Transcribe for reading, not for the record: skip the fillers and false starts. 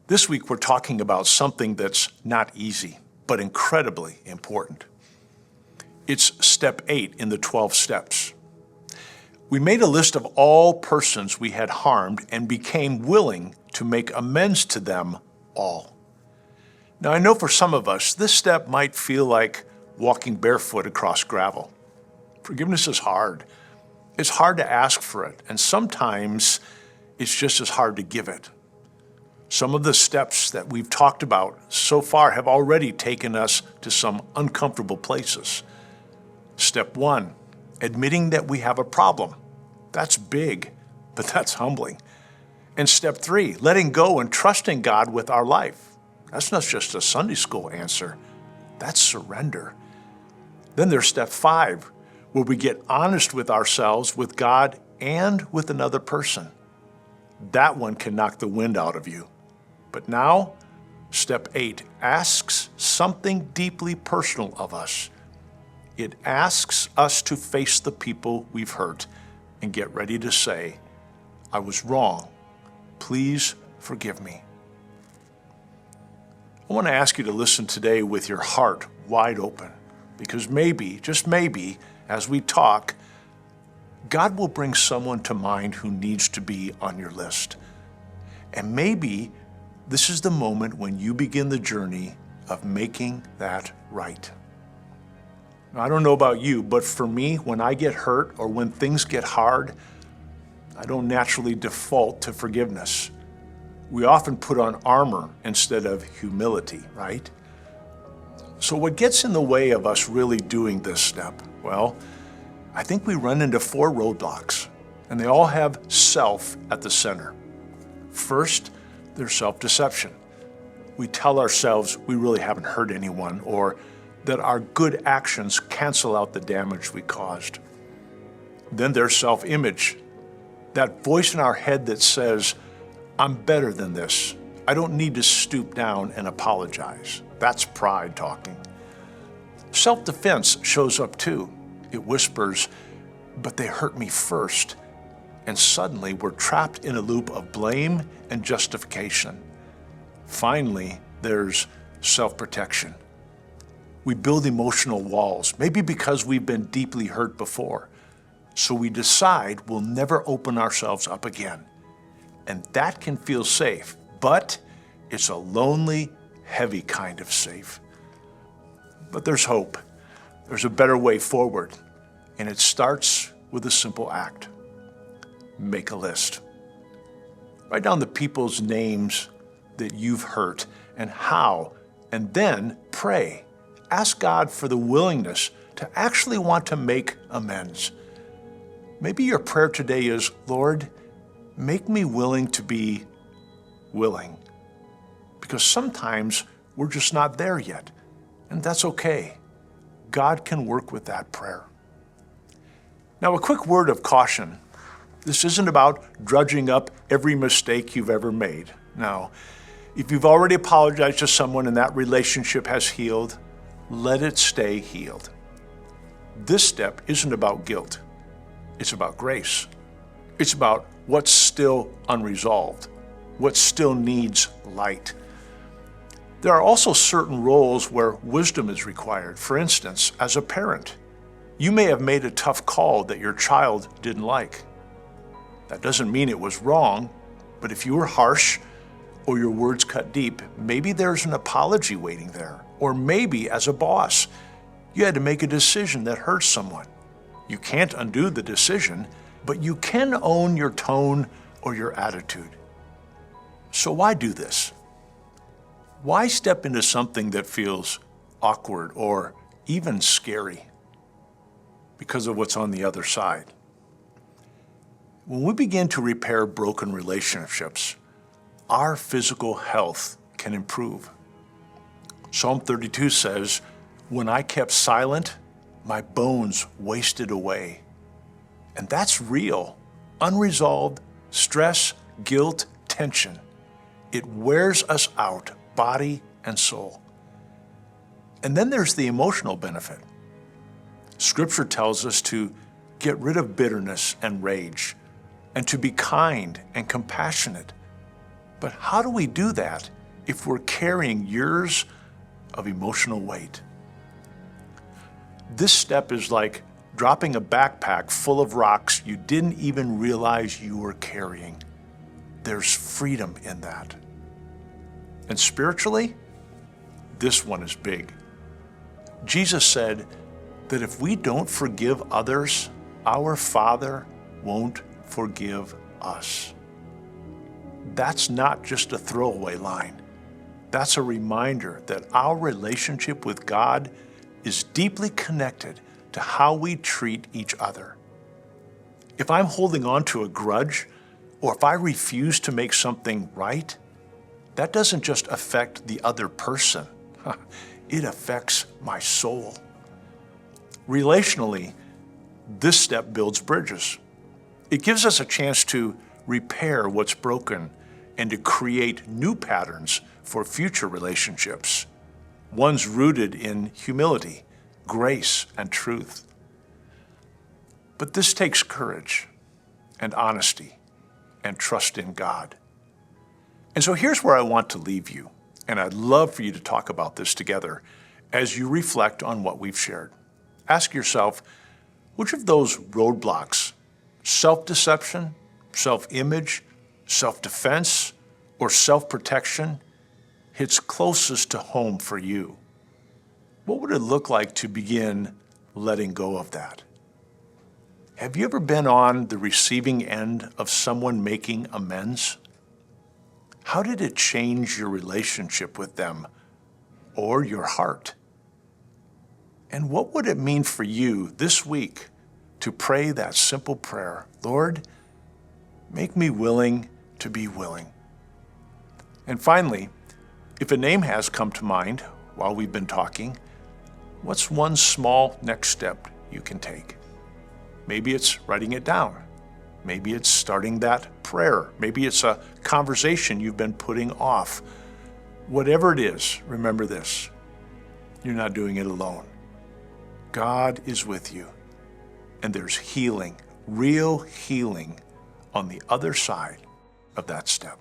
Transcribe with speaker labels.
Speaker 1: This week, we're talking about something that's not easy, but incredibly important. It's step 8 in the 12 steps. We made a list of all persons we had harmed and became willing to make amends to them all. Now, I know for some of us, this step might feel like walking barefoot across gravel. Forgiveness is hard. It's hard to ask for it, and sometimes it's just as hard to give it. Some of the steps that we've talked about so far have already taken us to some uncomfortable places. Step 1, admitting that we have a problem. That's big, but that's humbling. And step 3, letting go and trusting God with our life. That's not just a Sunday school answer. That's surrender. Then there's step 5, where we get honest with ourselves, with God, and with another person. That one can knock the wind out of you. But now, step 8 asks something deeply personal of us. It asks us to face the people we've hurt and get ready to say, I was wrong. Please forgive me. I want to ask you to listen today with your heart wide open, because maybe, just maybe, as we talk, God will bring someone to mind who needs to be on your list. And maybe this is the moment when you begin the journey of making that right. Now, I don't know about you, but for me, when I get hurt or when things get hard, I don't naturally default to forgiveness. We often put on armor instead of humility, right? So what gets in the way of us really doing this step? Well, I think we run into 4 roadblocks, and they all have self at the center. First, there's self-deception. We tell ourselves we really haven't hurt anyone, or that our good actions cancel out the damage we caused. Then there's self-image, that voice in our head that says, I'm better than this. I don't need to stoop down and apologize. That's pride talking. Self-defense shows up too. It whispers, but they hurt me first. And suddenly we're trapped in a loop of blame and justification. Finally, there's self-protection. We build emotional walls, maybe because we've been deeply hurt before. So we decide we'll never open ourselves up again. And that can feel safe, but it's a lonely, heavy kind of safe. But there's hope. There's a better way forward, and it starts with a simple act. Make a list. Write down the people's names that you've hurt and how, and then pray. Ask God for the willingness to actually want to make amends. Maybe your prayer today is, Lord, make me willing to be willing. Because sometimes we're just not there yet, and that's okay. God can work with that prayer. Now, a quick word of caution. This isn't about drudging up every mistake you've ever made. Now, if you've already apologized to someone and that relationship has healed, let it stay healed. This step isn't about guilt. It's about grace. It's about what's still unresolved, what still needs light. There are also certain roles where wisdom is required. For instance, as a parent, you may have made a tough call that your child didn't like. That doesn't mean it was wrong, but if you were harsh or your words cut deep, maybe there's an apology waiting there. Or maybe as a boss, you had to make a decision that hurts someone. You can't undo the decision, but you can own your tone or your attitude. So why do this? Why step into something that feels awkward or even scary? Because of what's on the other side. When we begin to repair broken relationships, our physical health can improve. Psalm 32 says, when I kept silent, my bones wasted away. And that's real. Unresolved stress, guilt, tension. It wears us out, body and soul. And then there's the emotional benefit. Scripture tells us to get rid of bitterness and rage, and to be kind and compassionate. But how do we do that if we're carrying years of emotional weight. This step is like dropping a backpack full of rocks you didn't even realize you were carrying. There's freedom in that. And spiritually, this one is big. Jesus said that if we don't forgive others, our Father won't forgive us. That's not just a throwaway line. That's a reminder that our relationship with God is deeply connected to how we treat each other. If I'm holding on to a grudge, or if I refuse to make something right, that doesn't just affect the other person. It affects my soul. Relationally, this step builds bridges. It gives us a chance to repair what's broken and to create new patterns for future relationships, ones rooted in humility, grace, and truth. But this takes courage and honesty and trust in God. And so here's where I want to leave you, and I'd love for you to talk about this together as you reflect on what we've shared. Ask yourself, which of those roadblocks, self-deception, self-image, self-defense, or self-protection, hits closest to home for you? What would it look like to begin letting go of that? Have you ever been on the receiving end of someone making amends? How did it change your relationship with them or your heart? And what would it mean for you this week to pray that simple prayer, Lord, make me willing to be willing? And finally, if a name has come to mind while we've been talking, what's one small next step you can take? Maybe it's writing it down. Maybe it's starting that prayer. Maybe it's a conversation you've been putting off. Whatever it is, remember this: you're not doing it alone. God is with you, and there's healing, real healing, on the other side of that step.